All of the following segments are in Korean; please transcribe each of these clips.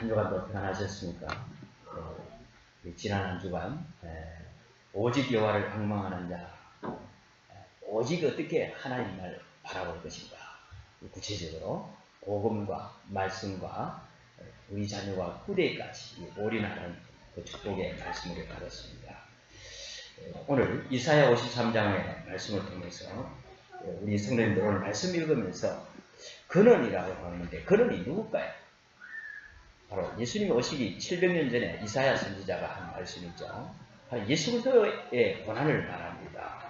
한 주간도 평안하셨습니까? 지난 한 주간 오직 여호와를 방망하는 자, 오직 어떻게 하나님을 바라볼 것인가, 구체적으로 복음과 말씀과 우리 자녀와 후대까지 올인하는 그 축복의 말씀을 받았습니다. 오늘 이사야 53장의 말씀을 통해서 우리 성도님들 오늘 말씀 읽으면서 근원이라고 하는데, 근원이 누굴까요? 바로 예수님이 오시기 700년 전에 이사야 선지자가 한 말씀이죠. 바로 예수 그리스도의 고난을 말합니다.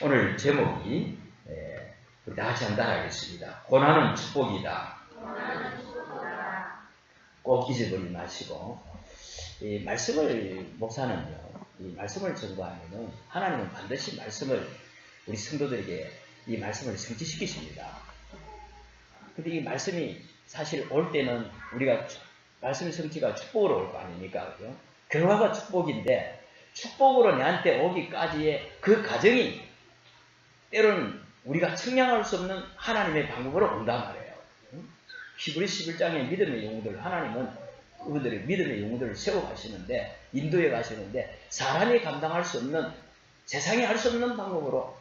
오늘 제목이 우리 다 같이 한번 따라하겠습니다. 고난은 축복이다. 꼭 잊어버리지 마시고, 이 말씀을 목사는요, 이 말씀을 전도하면은 하나님은 반드시 말씀을 우리 성도들에게 이 말씀을 성취시키십니다. 근데 이 말씀이 사실 올 때는 우리가 말씀 성취가 축복으로 올 거 아닙니까? 그죠? 결과가 축복인데, 축복으로 내한테 오기까지의 그 과정이 때로는 우리가 측량할 수 없는 하나님의 방법으로 온단 말이에요. 히브리 11장의 믿음의 영웅들, 하나님은 그분들의 믿음의 영웅들을 세워가시는데, 인도해 가시는데, 사람이 감당할 수 없는, 세상이 할 수 없는 방법으로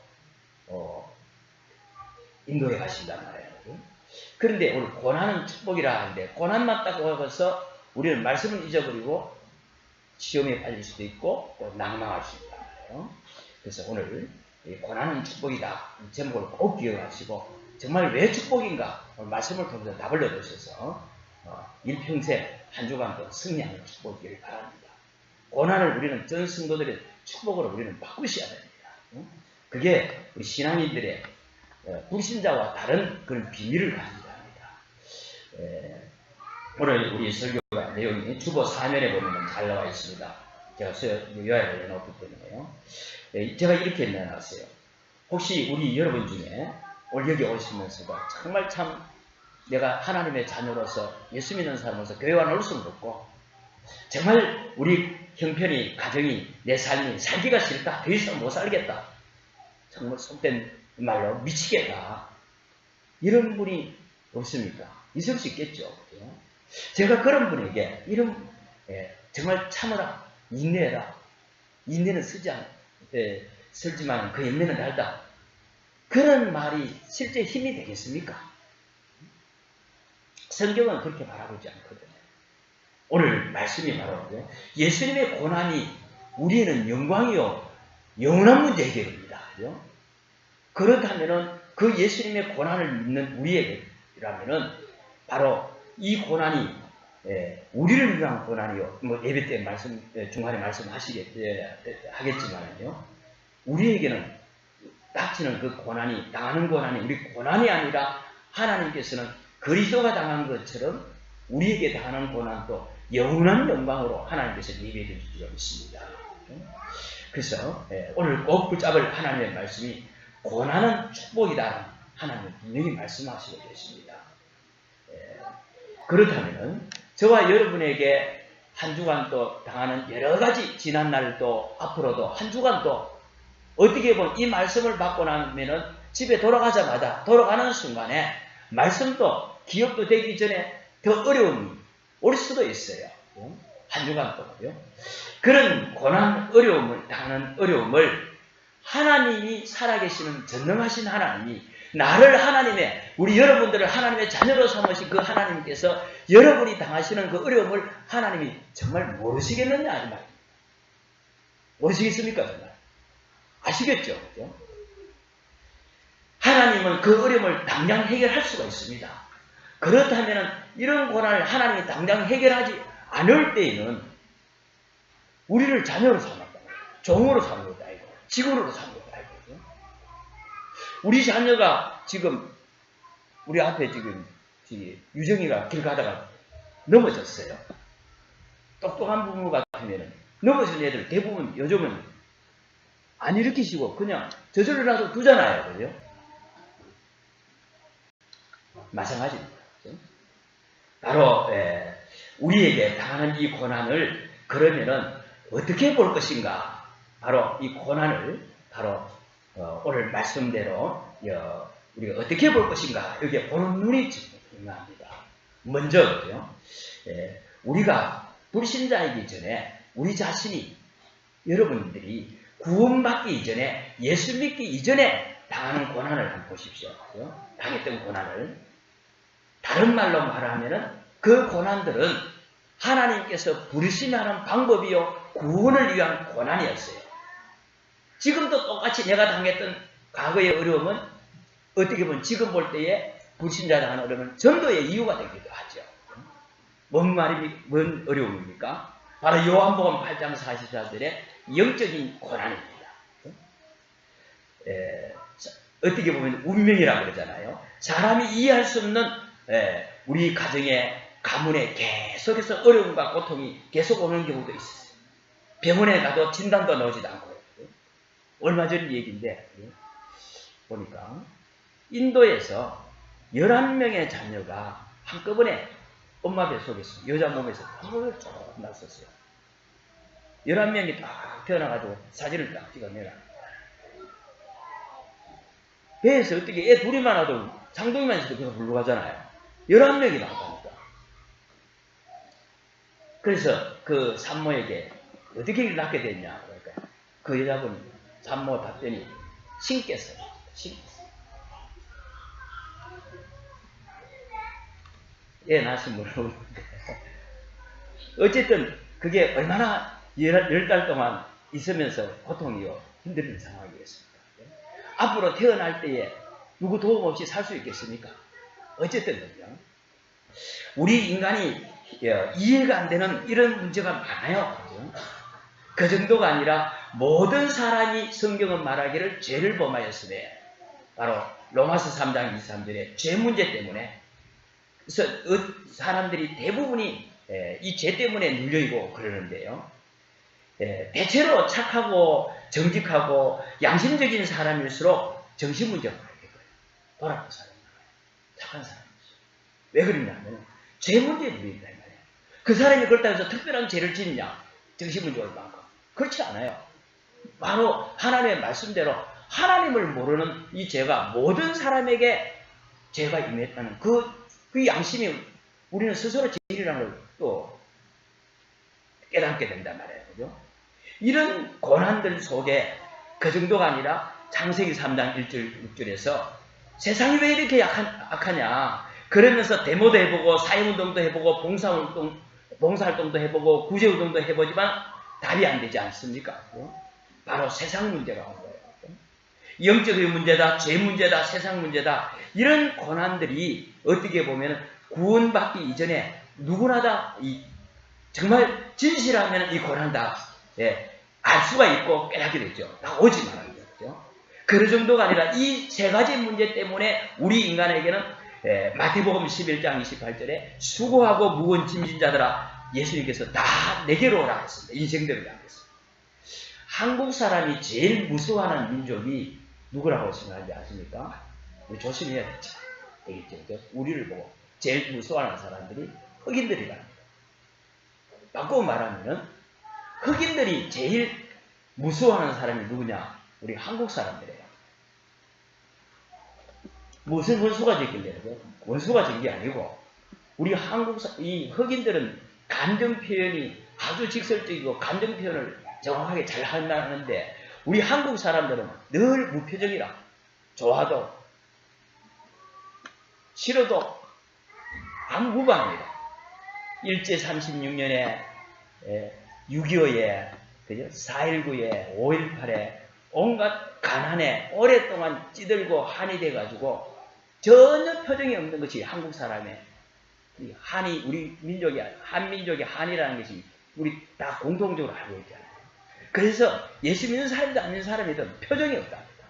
인도해 가신단 말이에요. 그런데 오늘 고난은 축복이라 하는데, 고난만 딱 오고서 우리는 말씀을 잊어버리고 시험에 빠질 수도 있고 또 낭망할 수 있단 말이에요. 그래서 오늘 고난은 축복이다, 이 제목을 꼭 기억하시고, 정말 왜 축복인가 오늘 말씀을 통해서 답을 얻으셔서 일평생 한 주간도 승리하는 축복이길 바랍니다. 고난을 우리는 전 성도들의 축복으로 우리는 바꾸셔야 됩니다. 그게 우리 신앙인들의 불신자와 다른 그런 비밀을 가지고 합니다. 오늘 우리 설교가 내용이 주보 4면에 보면 잘 나와 있습니다. 제가 요약을 해놓기 때문에요. 제가 이렇게 내놨어요. 혹시 우리 여러분 중에 오늘 여기 오시면서도 정말 참 내가 하나님의 자녀로서 예수 믿는 사람으로서 교회 안 올 수는 없고, 정말 우리 형편이, 가정이, 내 삶이 살기가 싫다, 더 이상 못 살겠다, 정말 속된 말로 미치겠다, 이런 분이 없습니까? 있을 수 있겠죠. 제가 그런 분에게 이런 정말 참으라, 인내해라, 인내는 쓰지만 그 인내는 달다, 그런 말이 실제 힘이 되겠습니까? 성경은 그렇게 말하고 있지 않거든요. 오늘 말씀이 바로 예수님의 고난이 우리는 영광이요 영원한 문제 해결입니다. 그렇다면은 그 예수님의 고난을 믿는 우리에게라면은 바로 이 고난이 우리를 위한 고난이요. 뭐 예배 때 중간에 하겠지만요. 우리에게는 닥치는 그 고난이, 당하는 고난이 우리 고난이 아니라 하나님께서는 그리스도가 당한 것처럼 우리에게 당하는 고난도 영원한 영광으로 하나님께서 예배해 주시고 있습니다. 그래서 오늘 꼭 붙잡을 하나님의 말씀이 고난은 축복이다. 하나님은 분명히 말씀하시고 계십니다. 그렇다면 저와 여러분에게 한 주간 또 당하는 여러 가지 지난날도 앞으로도 한 주간도 어떻게 보면 이 말씀을 받고 나면은 집에 돌아가는 순간에 말씀도 기억도 되기 전에 더 어려움이 올 수도 있어요. 한 주간 동안요. 그런 고난, 당하는 어려움을 하나님이 살아계시는 전능하신 하나님이 우리 여러분들을 하나님의 자녀로 삼으신 그 하나님께서 여러분이 당하시는 그 어려움을 하나님이 정말 모르시겠느냐, 이 말입니다. 모르시겠습니까, 정말? 아시겠죠? 그죠? 하나님은 그 어려움을 당장 해결할 수가 있습니다. 그렇다면 이런 고난을 하나님이 당장 해결하지 않을 때에는 우리를 자녀로 삼았다, 종으로 삼는 것도 아니고 직원으로 삼는 것도 아니고, 우리 자녀가 지금 우리 앞에 지금 유정이가 길 가다가 넘어졌어요. 똑똑한 부모 같으면 넘어진 애들 대부분 요즘은 안 일으키시고 그냥 저절로라도 두잖아요. 그죠? 마찬가지입니다. 그죠? 바로 우리에게 당하는 이 고난을 그러면은 어떻게 볼 것인가? 바로 이 고난을 오늘 말씀대로 우리가 어떻게 볼 것인가? 여기에 보는 눈이 중요합니다. 먼저 우리가 불신자이기 전에 우리 자신이 여러분들이 구원받기 이전에 예수 믿기 이전에 당하는 고난을 한번 보십시오. 당했던 고난을. 다른 말로 말하면은 그 고난들은 하나님께서 부르심하는 방법이요 구원을 위한 고난이었어요. 지금도 똑같이 내가 당했던 과거의 어려움은 어떻게 보면 지금 볼 때에 불신자 당하는 어려움은 전도의 이유가 되기도 하죠. 뭔 어려움입니까? 바로 요한복음 8장 44절의 영적인 고난입니다. 어떻게 보면 운명이라고 그러잖아요. 사람이 이해할 수 없는 우리 가정의 가문에 계속해서 어려움과 고통이 계속 오는 경우도 있었어요. 병원에 가도 진단도 나오지도 않고. 얼마 전 얘기인데 보니까 인도에서 11명의 자녀가 한꺼번에 엄마 뱃속에서 여자 몸에서 쭉 났었어요. 11명이 딱 태어나가지고 사진을 딱 찍어내라. 배에서 어떻게 애 둘이만 와도 장동이만 있어도 계속 굴러가잖아요. 11명이 나왔다니까. 그래서 그 산모에게 어떻게 낳게 됐냐. 그러니까 그 여자분이 산모 답변이 신께서. 애 낳으신 분은 어쨌든 그게 얼마나 10달 동안 있으면서 고통이요 힘든 상황이었습니다. 앞으로 태어날 때에 누구 도움 없이 살 수 있겠습니까? 어쨌든요. 우리 인간이 이해가 안 되는 이런 문제가 많아요. 그죠? 그 정도가 아니라 모든 사람이 성경은 말하기를 죄를 범하였으되 바로 로마서 3장 23절에 죄 문제 때문에 그래서 사람들이 대부분이 이 죄 때문에 눌려있고 그러는데요. 대체로 착하고 정직하고 양심적인 사람일수록 정신문제가 많이 될 거예요. 돌아간 사람, 착한 사람이죠. 왜 그러냐면 죄 문제에 눌린다 말이에요. 그 사람이 그렇다고 해서 특별한 죄를 짓냐? 정신문제가 많고 그렇지 않아요. 바로 하나님의 말씀대로 하나님을 모르는 이 죄가 모든 사람에게 죄가 임했다는 그 양심이 우리는 스스로 죄인이라는 걸 또 깨닫게 된단 말이에요. 그죠? 이런 고난들 속에 그 정도가 아니라 창세기 3장 1절 6절에서 세상이 왜 이렇게 악하냐. 그러면서 데모도 해보고 사회운동도 해보고 봉사활동도 해보고 구제운동도 해보지만 답이 안 되지 않습니까? 바로 세상 문제가 온 거예요. 영적인 문제다, 죄 문제다, 세상 문제다. 이런 고난들이 어떻게 보면 구원받기 이전에 누구나 다 정말 진실하면 이 고난 다 알 수가 있고 깨닫게 되죠. 다 오지 말아야 되죠. 그 정도가 아니라 이 세 가지 문제 때문에 우리 인간에게는 마태복음 11장 28절에 수고하고 무거운 짐진 자들아 예수님께서 다 내게로 오라 했습니다. 인생대로 하겠습니다. 한국 사람이 제일 무서워하는 민족이 누구라고 생각하는지 아십니까? 우리 조심해야 되겠죠. 우리를 보고 제일 무서워하는 사람들이 흑인들이랍니다. 바꾸고 말하면은 흑인들이 제일 무서워하는 사람이 누구냐? 우리 한국 사람들이에요. 무슨 원수가 짓길래 원수가 짓는 게 아니고 우리 이 흑인들은 감정 표현이 아주 직설적이고 감정 표현을 정확하게 잘 한다는데 우리 한국 사람들은 늘 무표정이라 좋아도 싫어도 아무 무방합니다. 일제 36년에 6.25에 4.19에 5.18에 온갖 가난에 오랫동안 찌들고 한이 돼가지고 전혀 표정이 없는 것이 한국 사람의 한이 우리 민족이 한민족의 한이라는 것이 우리 다 공통적으로 알고 있잖아요. 그래서 예수 믿는 사람이든 안 믿는 사람이든 표정이 없답니다.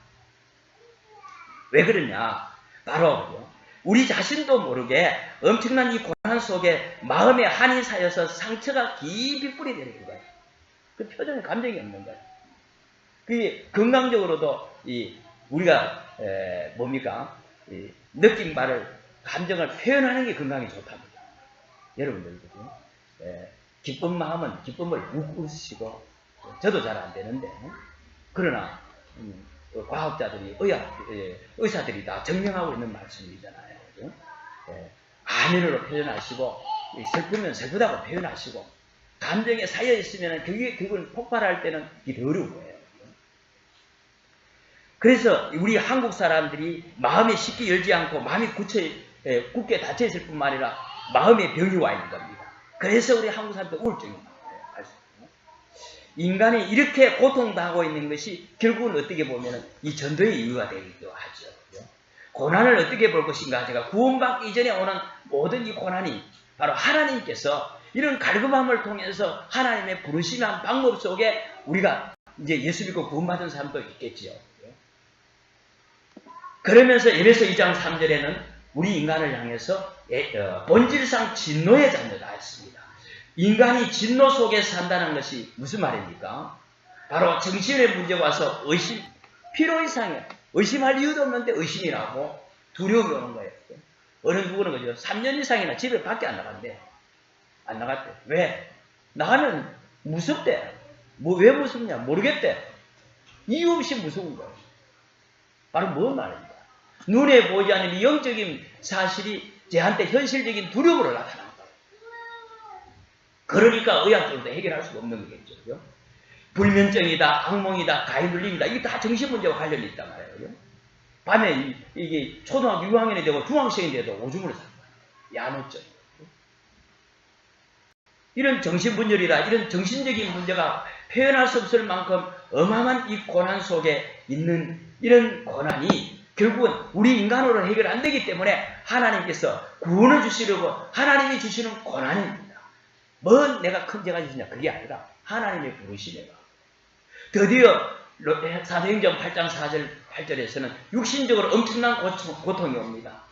왜 그러냐? 바로 우리 자신도 모르게 엄청난 이 고난 속에 마음에 한이 쌓여서 상처가 깊이 뿌리되는 거예요. 그 표정에 감정이 없는 거예요. 그게 건강적으로도 우리가 느낀 바를 감정을 표현하는 게 건강에 좋답니다. 여러분들도 기쁜 마음은 기쁨을 웃으시고 저도 잘 안 되는데 그러나 과학자들이 의사들이 다 증명하고 있는 말씀이잖아요. 아멘으로 표현하시고 슬프면 슬프다고 표현하시고, 감정에 쌓여 있으면 그건 폭발할 때는 이게 더 어려운 거예요. 그래서 우리 한국 사람들이 마음이 쉽게 열지 않고 마음이 굳게 닫혀 있을 뿐만 아니라 마음에 병이 와 있는 겁니다. 그래서 우리 한국 사람들 우울증이 많아요. 인간이 이렇게 고통당하고 있는 것이 결국은 어떻게 보면 이 전도의 이유가 되기도 하죠. 고난을 어떻게 볼 것인가? 제가 구원받기 이전에 오는 모든 이 고난이 바로 하나님께서 이런 갈급함을 통해서 하나님의 부르심한 방법 속에 우리가 이제 예수 믿고 구원받은 사람도 있겠지요. 그러면서 에베소 2장 3절에는 우리 인간을 향해서 본질상 진노의 자녀다 했습니다. 인간이 진노 속에 산다는 것이 무슨 말입니까? 바로 정신의 문제가 와서 의심, 필요 이상의 의심할 이유도 없는데 의심이 나고 두려움이 오는 거예요. 어느 누구는 그죠? 3년 이상이나 집에 밖에 안 나간대. 안 나갔대. 왜? 나가면 무섭대. 왜 무섭냐? 모르겠대. 이유 없이 무서운 거예요. 바로 뭔 말입니까? 눈에 보이지 않는 영적인 사실이 저한테 현실적인 두려움으로 나타나는 거예요. 그러니까 의학적으로도 해결할 수가 없는 거겠죠. 그죠? 불면증이다, 악몽이다, 가해눌림이다. 이게 다 정신문제와 관련이 있단 말이에요. 밤에 이게 초등학교 6학년이 되고 중학생이 돼도 오줌을 싼 거예요. 야노증. 이런 정신분열이다, 이런 정신적인 문제가 표현할 수 없을 만큼 어마어마한 이 고난 속에 있는 이런 고난이 결국은 우리 인간으로 해결 안 되기 때문에 하나님께서 구원을 주시려고 하나님이 주시는 고난입니다. 뭔 내가 큰 죄가 지냐 그게 아니라 하나님의 부르심이다. 드디어 사도행전 8장 4절 8절에서는 육신적으로 엄청난 고통이 옵니다.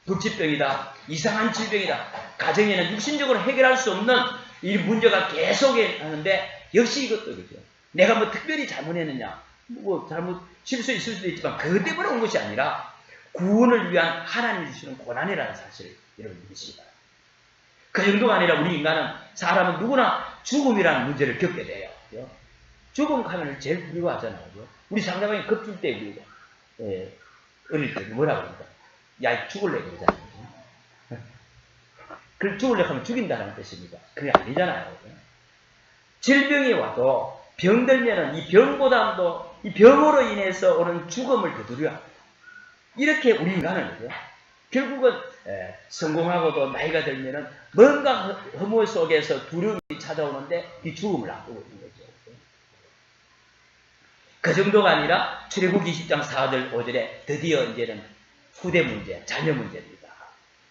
불치병이다, 이상한 질병이다, 가정에는 육신적으로 해결할 수 없는 이 문제가 계속 하는데 역시 이것도 그죠. 내가 뭐 특별히 잘못했느냐, 뭐 잘못 실수 있을 수도 있지만 그것 때문에 온 것이 아니라 구원을 위한 하나님이 주시는 고난이라는 사실을 여러분 믿으시기 바랍니다. 그 정도가 아니라 우리 인간은 사람은 누구나 죽음이라는 문제를 겪게 돼요. 그죠? 죽음 하면 제일 두려워하잖아요. 그죠? 우리 상대방이 겁줄 때 우리가 어릴 때 뭐라 그럽니까? 야 죽을래 그러잖아요. 그걸 죽으려고 하면 죽인다는 뜻입니다. 그게 아니잖아요. 질병이 와도 병들면은 이 병보다도 이 병으로 인해서 오는 죽음을 더 두려워합니다. 이렇게 우리 인간은 그죠? 결국은 성공하고도 나이가 들면은 뭔가 허무 속에서 두려움이 찾아오는데 이 죽음을 앞두고 있는 거죠. 그 정도가 아니라 출애굽기 20장 4절 5절에 드디어 이제는 후대 문제, 자녀 문제입니다.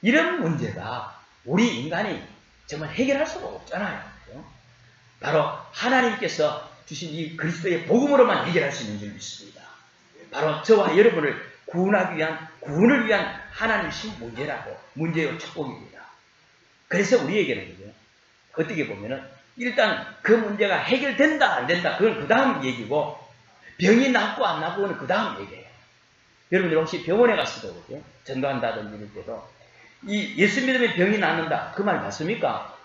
이런 문제가 우리 인간이 정말 해결할 수가 없잖아요. 그렇죠? 바로 하나님께서 주신 이 그리스도의 복음으로만 해결할 수 있는 줄 믿습니다. 바로 저와 여러분을 구원을 위한 하나님의 문제라고, 문제요 축복입니다. 그래서 우리에게는 그죠? 어떻게 보면은 일단 그 문제가 해결된다 안 된다 그건 그 다음 얘기고, 병이 낫고 안 낫고는 그 다음 얘기예요. 여러분들 혹시 병원에 갔어도 그죠? 전도한다든지 이럴 때도 이 예수 믿으면 병이 낫는다 그 말 맞습니까?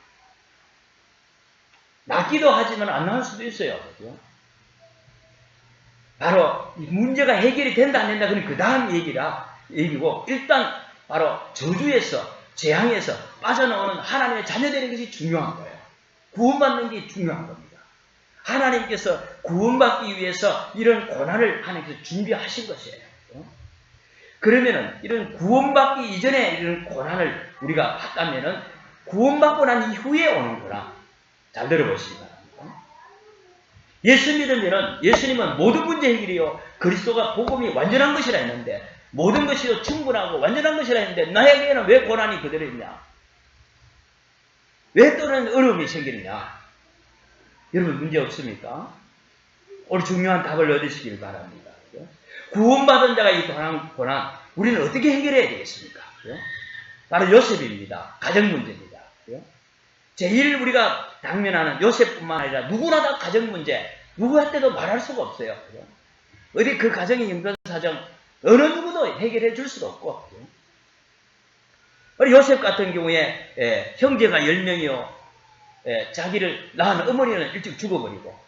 낫기도 하지만 안 나을 수도 있어요. 그죠? 바로 문제가 해결이 된다 안 된다 그건 그 다음 얘기고, 일단 바로 저주에서 재앙에서 빠져나오는 하나님의 자녀 되는 것이 중요한 거예요. 구원받는 게 중요한 겁니다. 하나님께서 구원받기 위해서 이런 고난을 하나님께서 준비하신 것이에요. 그러면은 이런 구원받기 이전에 이런 고난을 우리가 봤다면은 구원받고 난 이후에 오는구나. 잘 들어보시기 바랍니다. 예수 믿으면은 예수님은 모든 문제 해결이요 그리스도가 복음이 완전한 것이라 했는데, 모든 것이 충분하고 완전한 것이라 했는데 나에게는 왜 고난이 그대로 있냐? 왜 또는 어려움이 생기느냐? 여러분 문제 없습니까? 오늘 중요한 답을 얻으시길 바랍니다. 구원받은 자가 이 고난 우리는 어떻게 해결해야 되겠습니까? 바로 요셉입니다. 가정 문제입니다. 제일 우리가 당면하는 요셉뿐만 아니라 누구나 다 가정 문제, 누구한테도 말할 수가 없어요. 어디 그 가정의 형편 사정 어느 누구도 해결해 줄 수가 없고, 요셉 같은 경우에 형제가 10명이요 자기를 낳은 어머니는 일찍 죽어버리고,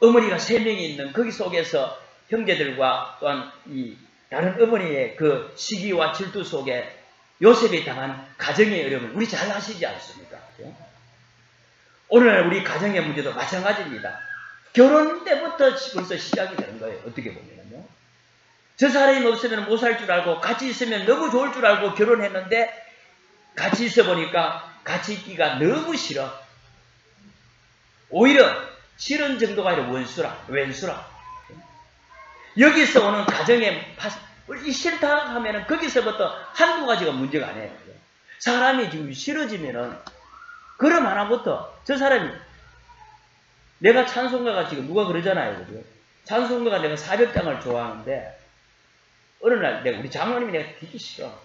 어머니가 3명이 있는 거기 속에서 형제들과 또한 이 다른 어머니의 그 시기와 질투 속에 요셉이 당한 가정의 어려움을 우리 잘 아시지 않습니까? 오늘날 우리 가정의 문제도 마찬가지입니다. 결혼 때부터 벌써 시작이 되는 거예요. 어떻게 보면요. 저 사람이 없으면 못 살 줄 알고 같이 있으면 너무 좋을 줄 알고 결혼했는데 같이 있어 보니까 같이 있기가 너무 싫어. 오히려 싫은 정도가 아니라 왼수라. 여기서 오는 가정의 이 싫다 하면은 거기서부터 한두 가지가 문제가 아니에요. 사람이 지금 싫어지면은 그럼 하나부터 저 사람이 내가 찬송가가 지금 누가 그러잖아요. 그죠? 찬송가가 내가 400장을 좋아하는데 어느 날 내가 우리 장모님이 내가 되게 싫어.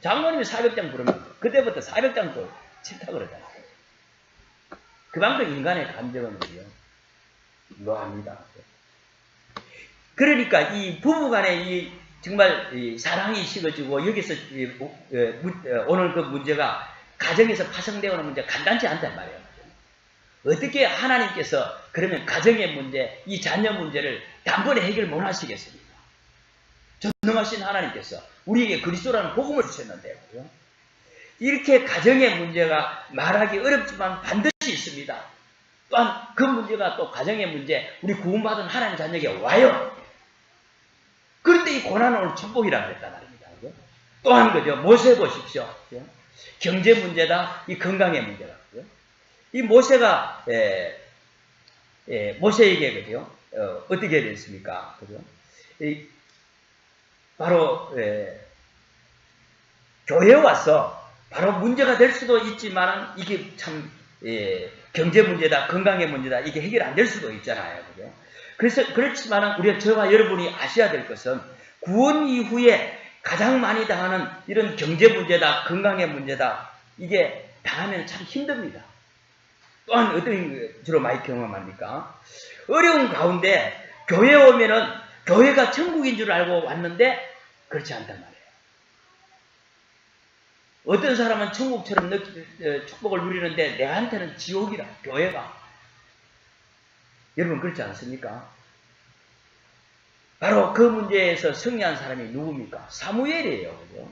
장모님이 400장 부르면 그때부터 400장도 싫다 그러잖아요. 그만큼 인간의 감정은 묘합니다. 그러니까 이 부부간에 이 정말 이 사랑이 식어지고 여기서 오늘 그 문제가 가정에서 파생되어오는 문제가 간단치 않단 말이에요. 어떻게 하나님께서 그러면 가정의 문제, 이 자녀 문제를 단번에 해결 못 하시겠습니까? 전능하신 하나님께서 우리에게 그리스도라는 복음을 주셨는데요. 이렇게 가정의 문제가 말하기 어렵지만 반드시 있습니다. 또한 그 문제가 또 가정의 문제, 우리 구원받은 하나님 자녀에게 와요. 그런데 이 고난은 오늘 축복이라고 했단 말입니다. 또한 그죠? 모세 보십시오. 경제 문제다, 이 건강의 문제다. 이 모세가 모세에게 그죠? 어떻게 됐습니까? 그죠? 바로 교회에 와서 바로 문제가 될 수도 있지만 이게 참 경제 문제다, 건강의 문제다, 이게 해결 안 될 수도 있잖아요. 그죠? 그래서 그렇지만 우리가 저와 여러분이 아셔야 될 것은 구원 이후에 가장 많이 당하는 이런 경제 문제다, 건강의 문제다, 이게 당하면 참 힘듭니다. 또한 어떤 주로 많이 경험합니까? 어려운 가운데 교회에 오면은 교회가 천국인 줄 알고 왔는데 그렇지 않단 말이에요. 어떤 사람은 천국처럼 축복을 누리는데 내한테는 지옥이라, 교회가. 여러분 그렇지 않습니까? 바로 그 문제에서 승리한 사람이 누굽니까? 사무엘이에요. 그죠?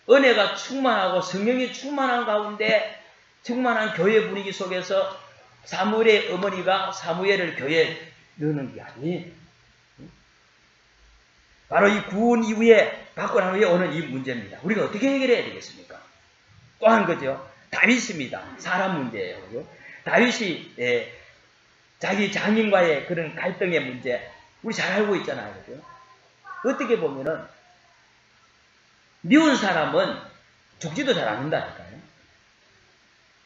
은혜가 충만하고 성령이 충만한 가운데 충만한 교회 분위기 속에서 사무엘의 어머니가 사무엘을 교회에 넣는 게 아니에요. 바로 이 구원 이후에 받고 난 후에 오는 이 문제입니다. 우리가 어떻게 해결해야 되겠습니까? 또한 거죠. 다윗입니다. 사람 문제예요. 그죠? 다윗이 자기 장인과의 그런 갈등의 문제 우리 잘 알고 있잖아요. 그죠? 어떻게 보면은 미운 사람은 죽지도 잘 않는다니까요.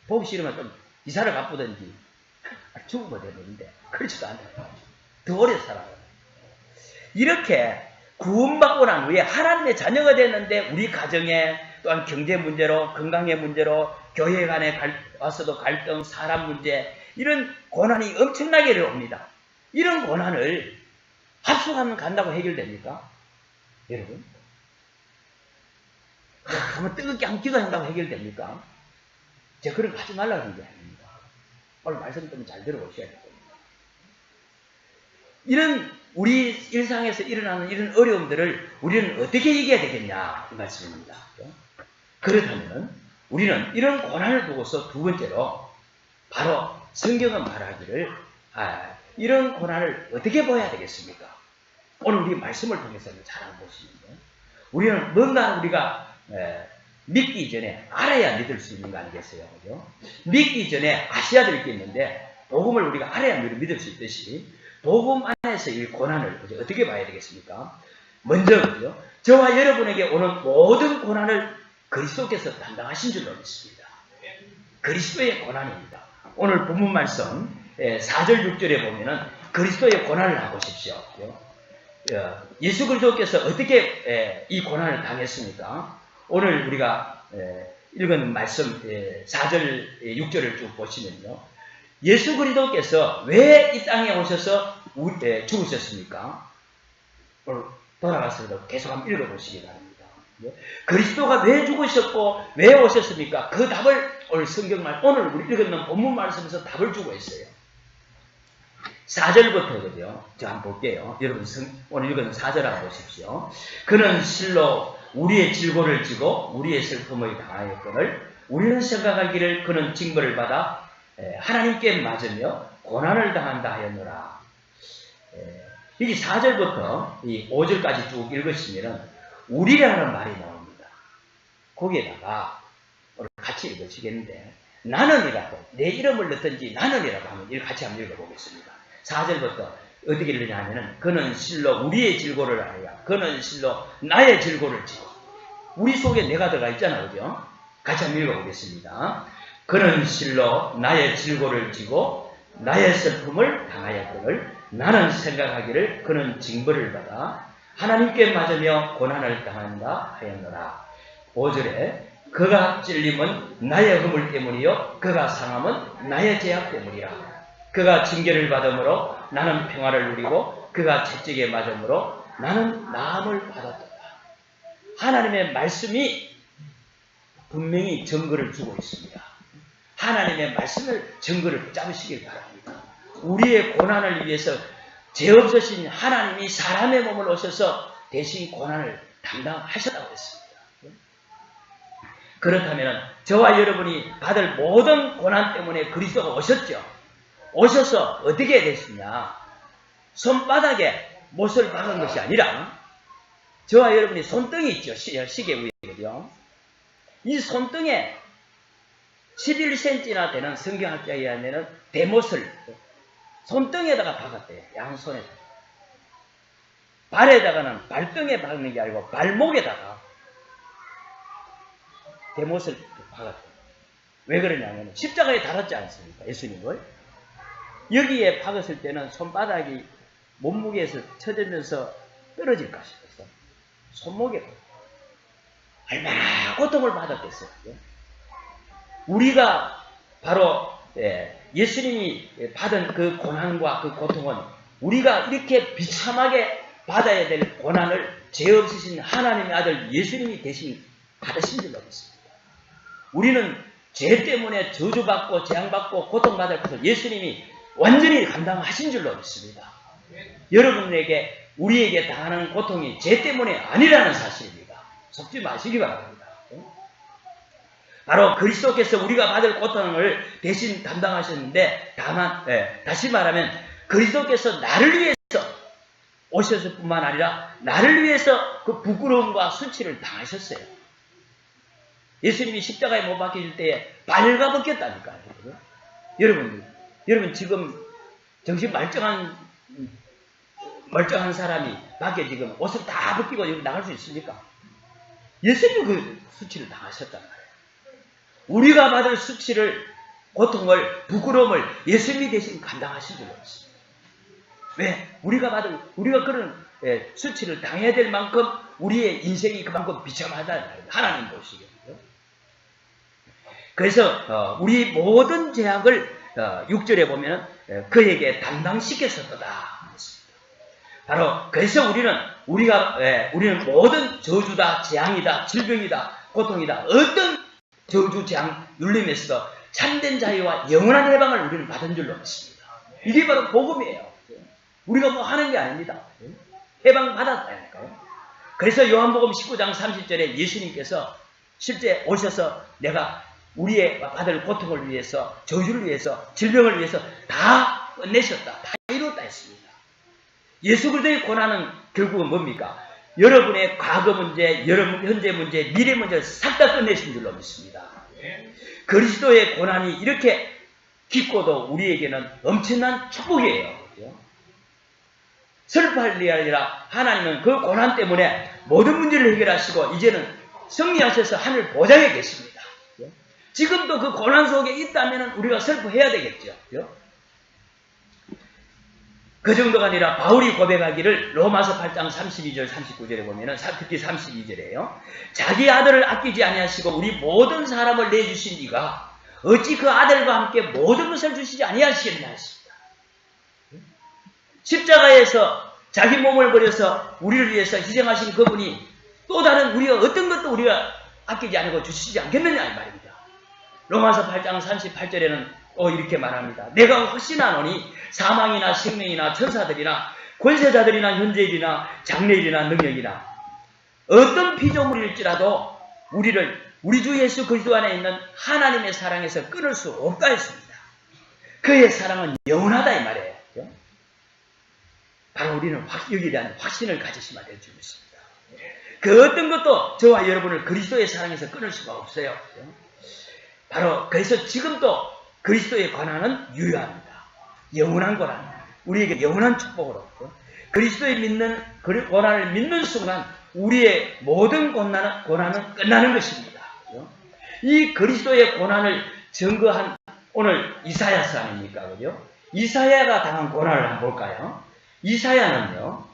보기 싫으면 좀 이사를 바쁘든지 죽으면 되는데 그렇지도 않다니까요. 더 오래 살아요. 이렇게 구원받고 난 후에 하나님의 자녀가 됐는데 우리 가정에 또한 경제 문제로 건강의 문제로 교회 간에 와서도 갈등, 사람 문제 이런 고난이 엄청나게 옵니다. 이런 고난을 합숙하면 간다고 해결됩니까? 여러분? 한번 뜨겁게 한번 기도한다고 해결됩니까? 제가 그런 거 하지 말라는 게 아닙니다. 오늘 말씀 좀 잘 들어보셔야 됩니다. 이런 우리 일상에서 일어나는 이런 어려움들을 우리는 어떻게 이겨야 되겠냐 이 말씀입니다. 그렇다면 우리는 이런 고난을 두고서 두 번째로 바로 성경은 말하기를 이런 고난을 어떻게 보아야 되겠습니까? 오늘 우리 말씀을 통해서 잘 알아보시는데 우리는 뭔가 우리가 믿기 전에 알아야 믿을 수 있는 거 아니겠어요? 그죠? 믿기 전에 아셔야 될 게 있는데 복음을 우리가 알아야 믿을 수 있듯이 복음 안에서 이 고난을 어떻게 봐야 되겠습니까? 먼저 그죠? 저와 여러분에게 오는 모든 고난을 그리스도께서 담당하신 줄로 믿습니다. 그리스도의 고난입니다. 오늘 본문 말씀 4절 6절에 보면은 그리스도의 고난을 하고 싶으시오. 예수 그리스도께서 어떻게 이 고난을 당했습니까? 오늘 우리가 읽은 말씀 4절 6절을 쭉 보시면요. 예수 그리스도께서 왜 이 땅에 오셔서 죽으셨습니까? 오늘 돌아가서 계속 한번 읽어보시기 바랍니다. 그리스도가 왜 죽으셨고 왜 오셨습니까? 그 답을 오늘 성경말 오늘 우리 읽은 본문 말씀에서 답을 주고 있어요. 4절부터 그죠? 저 한번 볼게요. 여러분 오늘 읽은 4절 한번 보십시오. 그는 실로 우리의 질고를 지고 우리의 슬픔을 당하였거늘 우리는 생각하기를 그는 징벌을 받아 하나님께 맞으며 고난을 당한다 하였노라. 여기 4절부터 이 5절까지 쭉 읽으시면은 우리라는 말이 나옵니다. 거기에다가 오늘 같이 읽으시겠는데 나는이라고 내 이름을 넣든지 나는이라고 하면 이걸 같이 한번 읽어보겠습니다. 4절부터 어떻게 읽느냐 하면은 그는 실로 우리의 질고를 알아야 그는 실로 나의 질고를 지고 우리 속에 내가 들어가 있잖아, 그죠? 같이 한번 읽어보겠습니다. 그는 실로 나의 질고를 지고 나의 슬픔을 당하였거늘 나는 생각하기를 그는 징벌을 받아 하나님께 맞으며 고난을 당한다 하였노라. 5절에 그가 찔림은 나의 허물 때문이요 그가 상함은 나의 죄악 때문이라. 그가 징계를 받음으로 나는 평화를 누리고 그가 채찍에 맞음으로 나는 나음을 받았다. 하나님의 말씀이 분명히 증거를 주고 있습니다. 하나님의 말씀을 증거를 붙잡으시길 바랍니다. 우리의 고난을 위해서 죄 없으신 하나님이 사람의 몸을 오셔서 대신 고난을 담당하셨다고 했습니다. 그렇다면 저와 여러분이 받을 모든 고난 때문에 그리스도가 오셨죠. 오셔서 어떻게 됐느냐? 손바닥에 못을 박은 것이 아니라 저와 여러분이 손등이 있죠. 시계 위에. 그죠? 이 손등에 11cm나 되는 성경학자에 의하면 대못을 손등에다가 박았대요. 양손에. 발에다가는 발등에 박는 게 아니고 발목에다가 대못을 박았대요. 왜 그러냐면 십자가에 달았지 않습니까? 예수님을. 여기에 박았을 때는 손바닥이 몸무게에서 쳐지면서 떨어질까 싶었어. 손목에 얼마나 고통을 받았겠어요. 우리가 바로 예수님이 받은 그 고난과 그 고통은 우리가 이렇게 비참하게 받아야 될 고난을 죄 없으신 하나님의 아들 예수님이 대신 받으신 줄로 믿습니다. 우리는 죄 때문에 저주받고 재앙받고 고통받을 것을 예수님이 완전히 감당하신 줄로 믿습니다. 여러분에게 우리에게 당하는 고통이 죄 때문에 아니라는 사실입니다. 속지 마시기 바랍니다. 바로 그리스도께서 우리가 받을 고통을 대신 담당하셨는데 다만 다시 말하면 그리스도께서 나를 위해서 오셨을 뿐만 아니라 나를 위해서 그 부끄러움과 수치를 당하셨어요. 예수님이 십자가에 못 박히실 때에 발가벗겼다니까요. 여러분 지금 정신 멀쩡한 사람이 밖에 지금 옷을 다 벗기고 여기 나갈 수 있습니까? 예수님이 그 수치를 당하셨단 말이에요. 우리가 받을 수치를, 고통을, 부끄러움을 예수님이 대신 감당하신 줄로 믿습니다. 왜? 우리가 그런 수치를 당해야 될 만큼 우리의 인생이 그만큼 비참하다는 말이에요. 하나님 보시기에. 그래서 우리 모든 죄악을 6절에 보면 그에게 담당시켰었다. 바로 그래서 우리는 모든 저주다, 재앙이다, 질병이다, 고통이다, 어떤 저주, 재앙, 눌림에서도 참된 자유와 영원한 해방을 우리는 받은 줄로 믿습니다. 이게 바로 복음이에요. 우리가 뭐 하는 게 아닙니다. 해방 받았다니까요. 그래서 요한복음 19장 30절에 예수님께서 실제 오셔서 내가 우리의 받을 고통을 위해서, 저주를 위해서, 질병을 위해서 다 끝내셨다. 다 이뤘다 했습니다. 예수 그리스도의 고난은 결국은 뭡니까? 여러분의 과거 문제, 여러분 현재 문제, 미래 문제를 싹 다 끝내신 줄로 믿습니다. 그리스도의 고난이 이렇게 깊고도 우리에게는 엄청난 축복이에요. 슬퍼할 일이 아니라 하나님은 그 고난 때문에 모든 문제를 해결하시고 이제는 승리하셔서 하늘 보좌에 계십니다. 지금도 그 고난 속에 있다면 우리가 슬퍼해야 되겠죠. 그 정도가 아니라 바울이 고백하기를 로마서 8장 32절 39절에 보면은 특히 32절에요. 자기 아들을 아끼지 아니하시고 우리 모든 사람을 내주신 이가 어찌 그 아들과 함께 모든 것을 주시지 아니하시겠냐 했습니다. 십자가에서 자기 몸을 버려서 우리를 위해서 희생하신 그분이 또 다른 우리가 어떤 것도 우리가 아끼지 않고 주시지 않겠느냐 이 말입니다. 로마서 8장 38절에는 이렇게 말합니다. 내가 확신하노니 사망이나 생명이나 천사들이나 권세자들이나 현재일이나 장래일이나 능력이나 어떤 피조물일지라도 우리 주 예수 그리스도 안에 있는 하나님의 사랑에서 끊을 수 없다 했습니다. 그의 사랑은 영원하다 이 말이에요. 바로 우리는 여기에 대한 확신을 가지시면 될 줄 믿습니다. 그 어떤 것도 저와 여러분을 그리스도의 사랑에서 끊을 수가 없어요. 바로 그래서 지금도 그리스도의 권한은 유효합니다. 영원한 권한, 우리에게 영원한 축복으로 그리스도의 믿는 권한을 믿는 순간 우리의 모든 고난은 끝나는 것입니다. 이 그리스도의 고난을 증거한 오늘 이사야서 아닙니까? 그죠? 이사야가 당한 고난을 한번 볼까요? 이사야는요,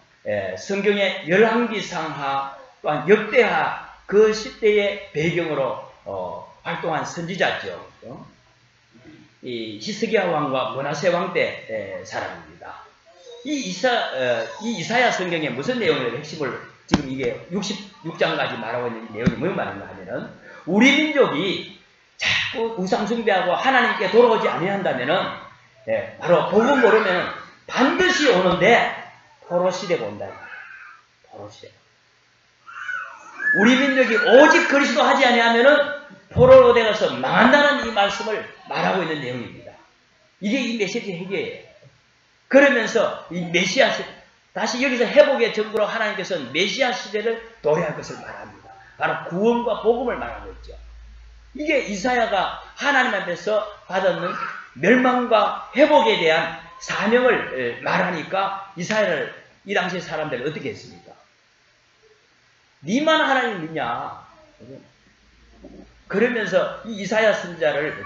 성경의 열왕기상하 또한 역대하 그 시대의 배경으로 활동한 선지자죠. 이 히스기야 왕과 므낫세 왕 때 사람입니다. 이 이사야 성경에 무슨 내용의 핵심을 지금 이게 66장까지 말하고 있는 내용이 뭘 말하는가 하면은 우리 민족이 자꾸 우상숭배하고 하나님께 돌아오지 아니한다면은 바로 복음 모르면 반드시 오는데 포로 시대가 온다. 포로 시대. 우리 민족이 오직 그리스도 하지 아니하면은 포로로 되어서 망한다는 이 말씀을 말하고 있는 내용입니다. 이게 이 메시지의 핵이에요. 그러면서 이 메시아 시대, 다시 여기서 회복의 정부로 하나님께서는 메시아 시대를 도래할 것을 말합니다. 바로 구원과 복음을 말하고 있죠. 이게 이사야가 하나님 앞에서 받았는 멸망과 회복에 대한 사명을 말하니까 이사야를 이 당시 사람들은 어떻게 했습니까? 니만 하나님 믿냐? 그러면서 이 이사야 선지자를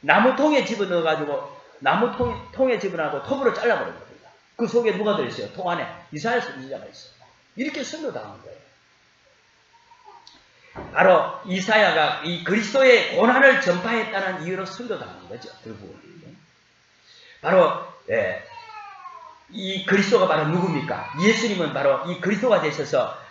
나무통에 집어넣어가지고 나무통에 집어넣고 톱으로 잘라버린 겁니다. 그 속에 누가 들어있어요? 통 안에 이사야 선지자가 있어요. 이렇게 선교당한 거예요. 바로 이사야가 이 그리스도의 고난을 전파했다는 이유로 선교당한 거죠. 결국은. 바로 이 그리스도가 바로 누굽니까? 예수님은 바로 이 그리스도가 되셔서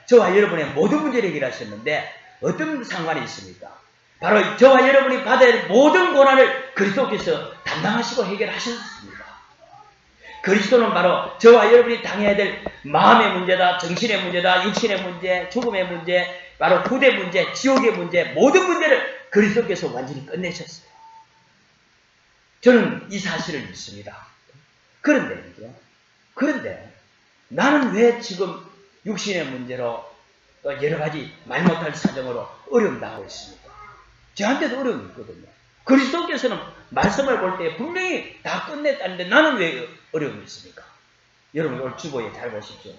저와 여러분의 모든 문제를 해결하셨는데 어떤 상관이 있습니까? 바로 저와 여러분이 받아야 할 모든 고난을 그리스도께서 담당하시고 해결하셨습니다. 그리스도는 바로 저와 여러분이 당해야 될 마음의 문제다, 정신의 문제다, 육신의 문제, 죽음의 문제, 바로 후대 문제, 지옥의 문제, 모든 문제를 그리스도께서 완전히 끝내셨어요. 저는 이 사실을 믿습니다. 그런데 나는 왜 지금 육신의 문제로 또 여러 가지 말 못할 사정으로 어려움 당하고 있습니까? 저한테도 어려움이 있거든요. 그리스도께서는 말씀을 볼 때 분명히 다 끝냈다는데 나는 왜 어려움이 있습니까? 여러분 오늘 주보에 잘 보십시오.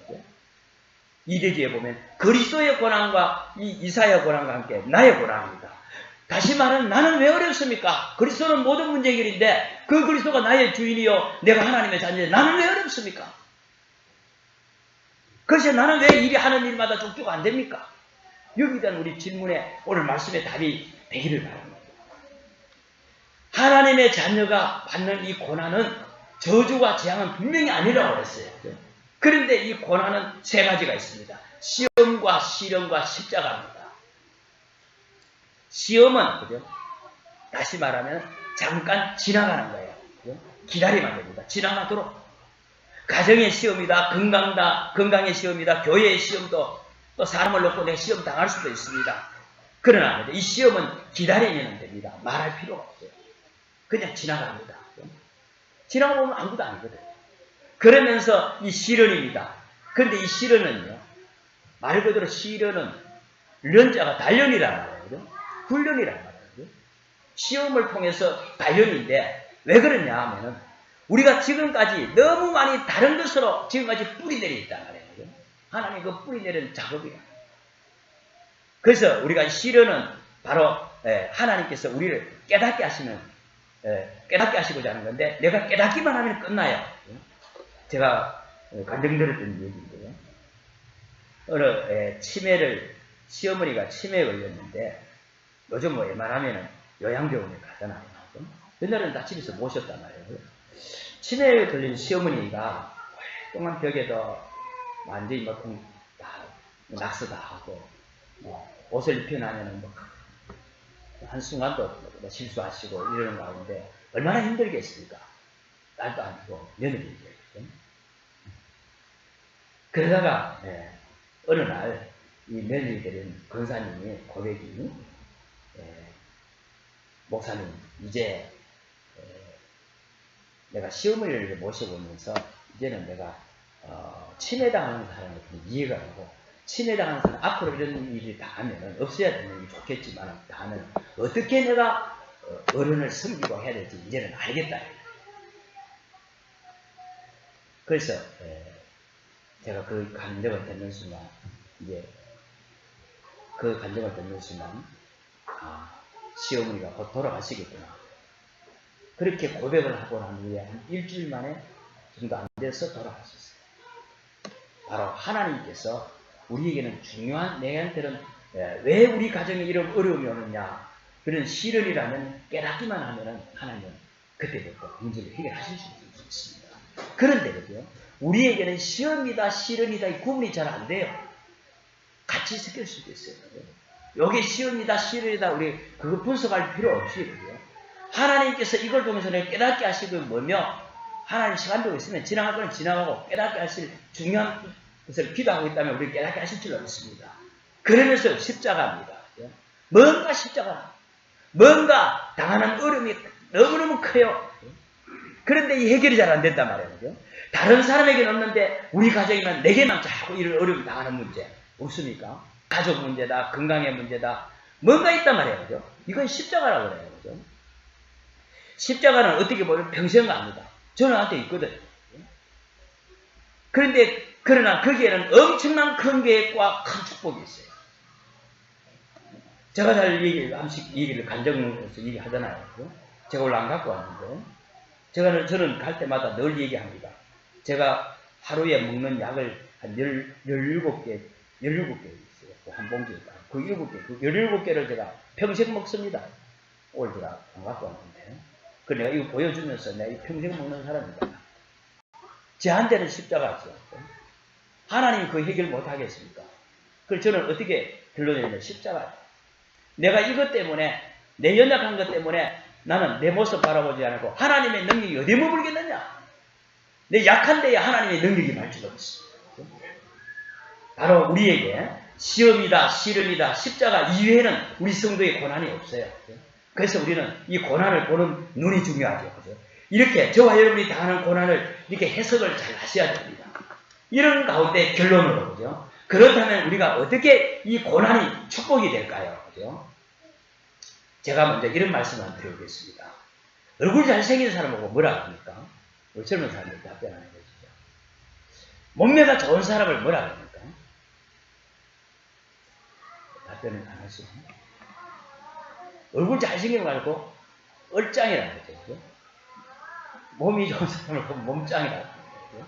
이대기에 보면 그리스도의 고난과 이 이사야 고난과 함께 나의 고난입니다. 다시 말하면 나는 왜 어렵습니까? 그리스도는 모든 문제 해결인데 그 그리스도가 나의 주인이요 내가 하나님의 자녀인데 나는 왜 어렵습니까? 그래서 나는 왜 일이 하는 일마다 쭉쭉 안 됩니까? 여기에 대한 우리 질문에 오늘 말씀의 답이 되기를 바랍니다. 하나님의 자녀가 받는 이 고난은 저주와 재앙은 분명히 아니라고 했어요. 그런데 이 고난은 세 가지가 있습니다. 시험과 시련과 십자가입니다. 시험은 그죠? 다시 말하면 잠깐 지나가는 거예요. 그죠? 기다리면 됩니다. 지나가도록. 가정의 시험이다, 건강의 시험이다, 교회의 시험도 또 사람을 놓고 내가 시험 당할 수도 있습니다. 그러나 이 시험은 기다리면 됩니다. 말할 필요가 없어요. 그냥 지나갑니다. 지나가보면 아무것도 아니거든요. 그러면서 이 시련입니다. 그런데 이 시련은요, 말 그대로 시련은 련자가 단련이라는 거예요. 훈련이라는 거예요. 시험을 통해서 단련인데 왜 그러냐 하면은 우리가 지금까지 너무 많이 다른 것으로 지금까지 뿌리 내려 있단 말이에요. 하나님 그 뿌리 내리는 작업이야. 그래서 우리가 시련은 바로 하나님께서 우리를 깨닫게 하시고자 하는 건데 내가 깨닫기만 하면 끝나요. 제가 간증 들었던 얘기인데요. 어느 시어머니가 치매에 걸렸는데 요즘 뭐 웬만하면 요양병원에 가잖아요. 옛날에는 다 집에서 모셨단 말이에요. 치매에 걸린 시어머니가 오랫동안 벽에도 완전히 다 낙서다 하고 옷을 입혀나면 한순간도 실수하시고 이러는 가운데 얼마나 힘들겠습니까? 딸도 아니고 며느리인데. 그러다가 어느 날 이 며느리 되는 권사님이 고백이 목사님 이제 내가 시어머니를 모셔보면서 이제는 내가 침해당하는 사람을 이해가 가고 침해당하는 사람 앞으로 이런 일이 다 하면 없어야 되는 게 좋겠지만 다 하면 어떻게 내가 어른을 섬기고 해야 될지 이제는 알겠다. 그래서 제가 그 감정을 듣는 순간 이제 그 감정을 듣는 순간 시어머니가 곧 돌아가시겠구나. 그렇게 고백을 하고 난 후에 한 일주일 만에 정도 안 돼서 돌아가셨어요. 바로 하나님께서 우리에게는 중요한 내한테는 왜 우리 가정에 이런 어려움이 오느냐 그런 시련이라면 깨닫기만 하면은 하나님은 그때부터 문제를 해결하실 수 있습니다. 그런데 그죠? 우리에게는 시험이다 시련이다 이 구분이 잘 안 돼요. 같이 섞일 수도 있어요. 여기 시험이다 시련이다 우리 그거 분석할 필요 없이 그죠? 하나님께서 이걸 통해서 내가 깨닫게 하시고 뭐며 하나님 시간도 있으면 지나갈 거는 지나가고 깨닫게 하실 중요한 것을 기도하고 있다면 우리 깨닫게 하실 줄 믿습니다. 그러면서 십자가입니다. 뭔가 십자가 뭔가 당하는 어려움이 너무너무 커요. 그런데 이 해결이 잘 안 된단 말이에요. 다른 사람에게는 없는데 우리 가정이면 내게만 자꾸 이런 어려움이 당하는 문제 없습니까? 가족 문제다, 건강의 문제다, 뭔가 있단 말이에요. 이건 십자가라고 그래요. 그죠? 십자가는 어떻게 보면 평생 갑니다. 저한테 있거든. 그러나 거기에는 엄청난 큰 계획과 큰 축복이 있어요. 제가 잘 얘기를 간증에서 얘기하잖아요. 그죠? 제가 원래 안 갖고 왔는데 저는 갈 때마다 늘 얘기합니다. 제가 하루에 먹는 약을 한 17개 있어요. 한 봉지에다. 그 7개, 그 17개를 제가 평생 먹습니다. 오늘 제가 안 갖고 왔는데. 그 내가 이거 보여주면서 내가 평생 먹는 사람이다. 저한테는 십자가죠. 하나님 그 해결 못 하겠습니까? 그래서 저는 어떻게 결론을 십자가. 내가 이것 때문에, 내 연약한 것 때문에 나는 내 모습 바라보지 않고 하나님의 능력이 어디 머물겠느냐? 내 약한 데에 하나님의 능력이 말 수가 없습니다. 바로 우리에게 시험이다, 시련이다, 십자가 이외에는 우리 성도의 고난이 없어요. 그래서 우리는 이 고난을 보는 눈이 중요하죠. 그죠? 이렇게 저와 여러분이 당하는 고난을 이렇게 해석을 잘 하셔야 됩니다. 이런 가운데 결론으로, 그죠? 그렇다면 우리가 어떻게 이 고난이 축복이 될까요? 그죠? 제가 먼저 이런 말씀을 드려보겠습니다. 얼굴 잘생긴 사람 보고 뭐라 합니까? 우리 젊은 사람들 답변 안 해주시죠. 몸매가 좋은 사람을 뭐라 합니까? 답변을 안 하시죠. 얼굴 잘생긴 거 말고 얼짱이라는 거죠. 몸이 좋은 사람을 보면 몸짱이라는 거죠.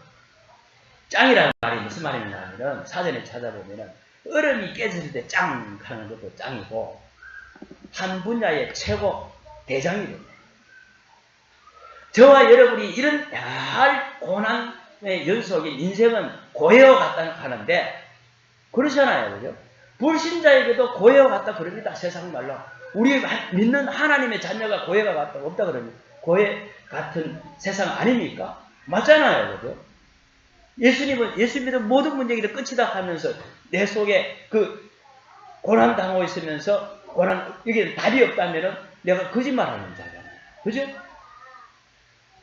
짱이라는 말이 무슨 말이냐 하면 사전에 찾아보면 얼음이 깨졌을 때 짱 하는 것도 짱이고 한 분야의 최고 대장이 됩니다. 저와 여러분이 이런 고난의 연속인 인생은 고해와 같다 하는데 그렇잖아요. 그죠? 불신자에게도 고해와 같다 그럽니다. 세상 말로. 우리 믿는 하나님의 자녀가 고해가 같다 없다 그럽니다. 고해 같은 세상 아닙니까? 맞잖아요. 그죠? 예수 믿은 모든 문제기도 끝이다 하면서 내 속에 그 고난 당하고 있으면서 여기에 답이 없다면은 내가 거짓말하는 자잖아요. 그죠?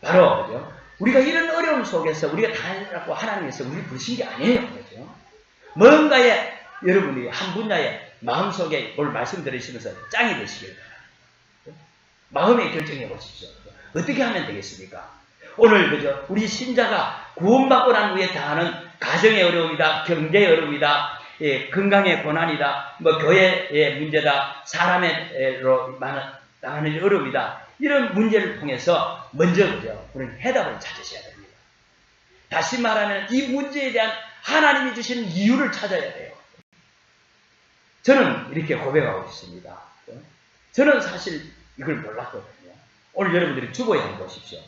바로 그죠? 우리가 이런 어려움 속에서 우리가 다 해갖고 하나님께서 우리 부르신 게 아니에요. 그죠? 뭔가에 여러분이 한 분야에 마음속에 오늘 말씀 들으시면서 짱이 되시길 바랍니다. 마음에 결정해 보십시오. 어떻게 하면 되겠습니까? 오늘 그죠? 우리 신자가 구원받고 난 후에 당하는 가정의 어려움이다, 경제의 어려움이다, 건강의 고난이다, 교회의 문제다, 사람으로 당하는 어려움이다. 이런 문제를 통해서 먼저 그죠? 우리는 해답을 찾으셔야 됩니다. 다시 말하면 이 문제에 대한 하나님이 주시는 이유를 찾아야 돼요. 저는 이렇게 고백하고 있습니다. 저는 사실 이걸 몰랐거든요. 오늘 여러분들이 주보에 한번 보십시오.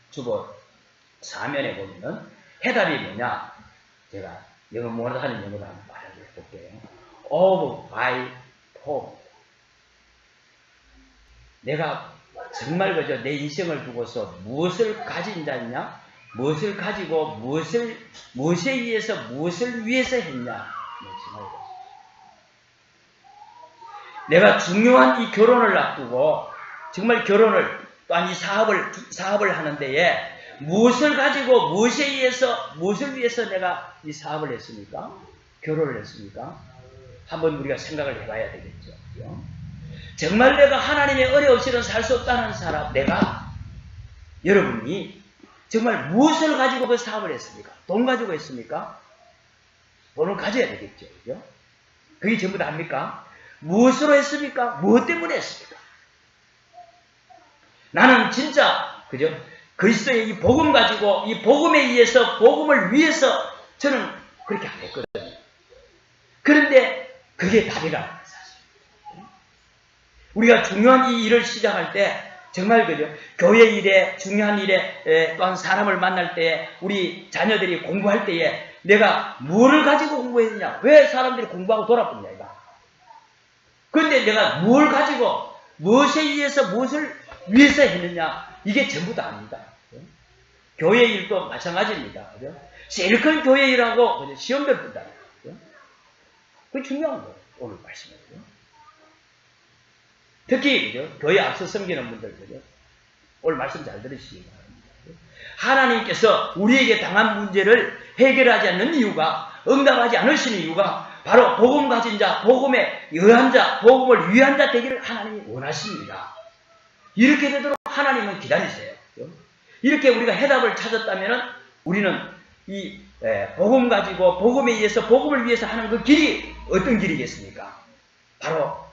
주보 사면에 보면 해답이 뭐냐? 제가 영어 못하는 영어로 한번 말해볼게요. Of by home. 내가 정말 그저 내 인생을 두고서 무엇을 가진 자냐? 무엇을 가지고 무엇에 의해서 무엇을 위해서 했냐? 내가 중요한 이 결혼을 앞두고 정말 결혼을 또한 이 사업을 하는 데에 무엇을 가지고 무엇을 위해서 내가 이 사업을 했습니까? 결혼을 했습니까? 한번 우리가 생각을 해봐야 되겠죠. 정말 내가 하나님의 은혜 없이는 살 수 없다는 사람, 여러분이 정말 무엇을 가지고 그 사업을 했습니까? 돈 가지고 했습니까? 돈을 가져야 되겠죠. 그죠? 그게 전부 다 합니까? 무엇으로 했습니까? 무엇 때문에 했습니까? 나는 진짜, 그죠? 그리스도의 이 복음 가지고, 이 복음에 의해서, 복음을 위해서 저는 그렇게 안 했거든요. 그런데 그게 답이라는 사실. 우리가 중요한 이 일을 시작할 때, 정말 그죠? 교회 일에, 중요한 일에, 또한 사람을 만날 때에, 우리 자녀들이 공부할 때에, 내가 무엇을 가지고 공부했느냐? 왜 사람들이 공부하고 돌아보냐, 이거. 그런데 내가 뭘 가지고, 무엇에 의해서, 무엇을 위해서 했느냐? 이게 전부 다 아닙니다. 교회 일도 마찬가지입니다. 그죠? 제일 큰 교회 일하고, 시험별 뿐다. 그게 중요한 거예요. 오늘 말씀이에요. 특히, 그죠? 교회 앞서 섬기는 분들, 그죠? 오늘 말씀 잘 들으시기 바랍니다. 하나님께서 우리에게 당한 문제를 해결하지 않는 이유가, 응답하지 않으시는 이유가, 바로 복음 가진 자, 복음에 의한 자, 복음을 위한 자 되기를 하나님이 원하십니다. 이렇게 되도록 하나님은 기다리세요. 이렇게 우리가 해답을 찾았다면 우리는 이 복음 가지고 복음에 의해서 복음을 위해서 하는 그 길이 어떤 길이겠습니까? 바로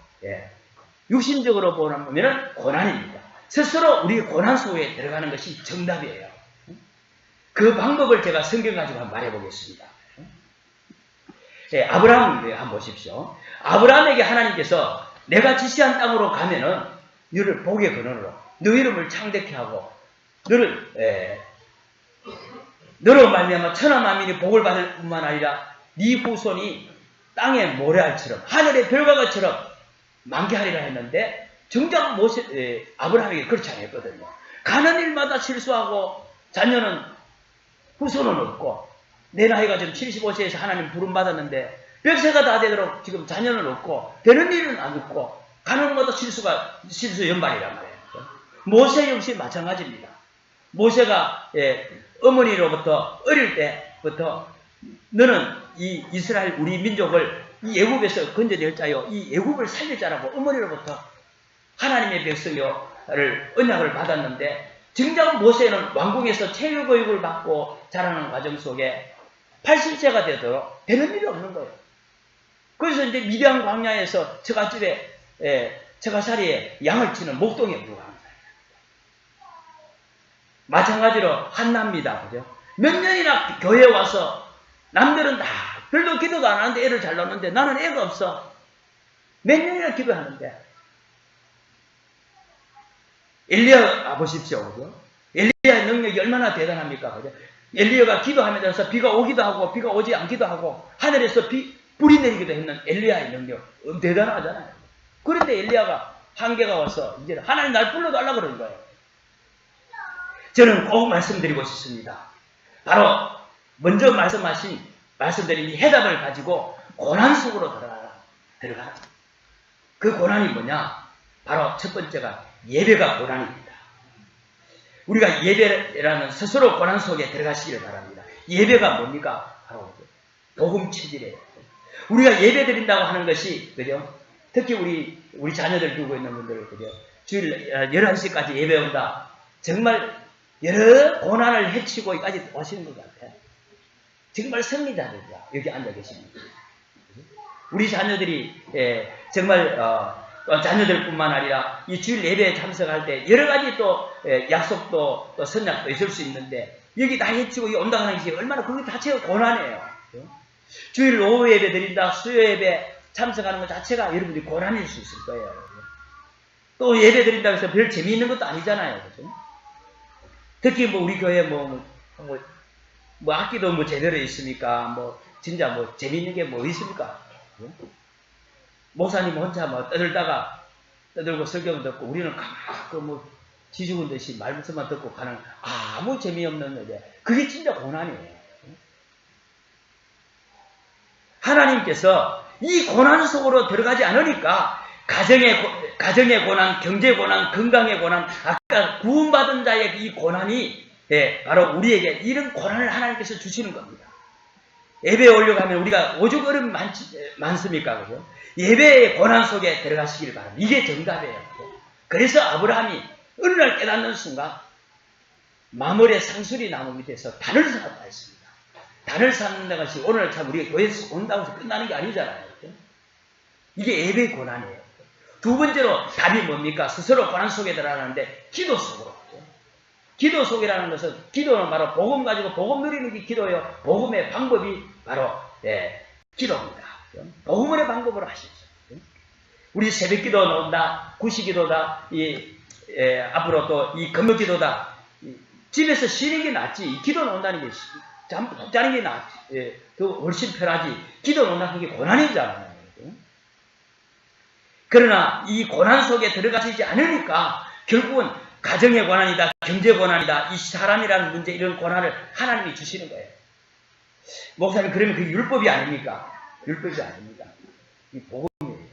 육신적으로 보면 고난입니다. 스스로 우리의 고난 속에 들어가는 것이 정답이에요. 그 방법을 제가 성경 가지고 한번 말해보겠습니다. 아브라함을 한번 보십시오. 아브라함에게 하나님께서 내가 지시한 땅으로 가면은 너를 복의 근원으로 너 이름을 창대케 하고 너로 말미암아 천하 만민이 복을 받을 뿐만 아니라 네 후손이 땅의 모래알처럼 하늘의 별과 같처럼 많게 하리라 했는데 정작 아브라함에게 그렇지 않았거든요. 가는 일마다 실수하고 자녀는 후손은 없고 내 나이가 지금 75세에서 하나님 부름 받았는데 100세가 다 되도록 지금 자녀는 없고 되는 일은 안 없고 가는 것마다 실수 연발이란 말이에요. 모세 역시 마찬가지입니다. 모세가 어머니로부터 어릴 때부터 너는 이 이스라엘 우리 민족을 이 애굽에서 건져낼 자요 이 애굽을 살릴 자라고 어머니로부터 하나님의 백성을 언약을 받았는데 정작 모세는 왕궁에서 체육교육을 받고 자라는 과정 속에 80세가 되도록 되는 일이 없는 거예요. 그래서 이제 미디안 광야에서 처가살이에 양을 치는 목동에 불과한 거예요. 마찬가지로 한나입니다. 그죠? 몇 년이나 교회에 와서 남들은 다 별로 기도도 안 하는데 애를 잘 낳는데 나는 애가 없어. 몇 년이나 기도하는데 엘리야 보십시오. 그죠? 엘리야의 능력이 얼마나 대단합니까? 그죠? 엘리야가 기도하면서 비가 오기도 하고 비가 오지 않기도 하고 하늘에서 불이 내리기도 했는 엘리야의 능력 대단하잖아요. 그런데 엘리야가 한계가 와서 이제 하나님 날 불러달라고 그러는 거예요. 저는 꼭 말씀드리고 싶습니다. 바로 먼저 말씀드린 이 해답을 가지고 고난 속으로 들어가라. 그 고난이 뭐냐? 바로 첫 번째가 예배가 고난입니다. 우리가 예배라는 스스로 고난 속에 들어가시기를 바랍니다. 예배가 뭡니까? 바로 복음 체질이에요. 우리가 예배 드린다고 하는 것이, 그죠? 특히 우리 자녀들 두고 있는 분들, 그죠? 주일 11시까지 예배 온다. 정말 여러 고난을 헤치고 여기까지 오시는 것 같아요. 정말 승리자들이야. 여기 앉아 계십니다. 우리 자녀들이, 정말, 자녀들뿐만 아니라 이 주일 예배에 참석할 때 여러 가지 또 약속도 또 선약도 있을 수 있는데 여기 다 해치고 온다고 하는 것이 얼마나 그게 자체가 고난이에요. 주일 오후 예배 드린다, 수요 예배 참석하는 것 자체가 여러분들이 고난일 수 있을 거예요. 또 예배 드린다고 해서 별 재미있는 것도 아니잖아요. 그죠? 특히 우리 교회 악기도 제대로 있습니까? 진짜 재미있는 게 있습니까? 목사님 혼자 떠들고 설교 듣고 우리는 가만히 지죽은 듯이 말씀만 듣고 가는 아무 재미없는 노래. 그게 진짜 고난이에요. 하나님께서 이 고난 속으로 들어가지 않으니까 가정의 고난, 경제 고난, 건강의 고난, 아까 구원받은 자의 이 고난이 바로 우리에게 이런 고난을 하나님께서 주시는 겁니다. 예배에 올려가면 우리가 오죽 어려움이 많습니까? 그죠? 예배의 고난 속에 들어가시길 바랍니다. 이게 정답이에요. 그래서 아브라함이 어느 날 깨닫는 순간 마물의 상수리 나무 밑에서 단을 쌓았다 했습니다. 단을 쌓는 것이 오늘 참 우리가 교회에서 온다고 해서 끝나는 게 아니잖아요. 그죠? 이게 예배의 고난이에요. 두 번째로 답이 뭡니까? 스스로 고난 속에 들어가는데 기도 속으로. 기도 속이라는 것은 기도는 바로 복음 가지고 복음 누리는 게 기도예요. 복음의 방법이 바로 기도입니다. 복음의 방법으로 하십시오. 우리 새벽 기도 나온다, 구시 기도다, 앞으로 또 이 금요 기도다. 집에서 쉬는 게 낫지. 기도 나온다는 게 잠 자는 게 낫지. 그 훨씬 편하지. 기도 나온다는 게 고난이잖아요. 그러나 이 고난 속에 들어가시지 않으니까 결국은 가정의 고난이다, 경제 고난이다, 이 사람이라는 문제, 이런 고난을 하나님이 주시는 거예요. 목사님, 그러면 그게 율법이 아닙니까? 율법이 아닙니다. 이 복음이에요.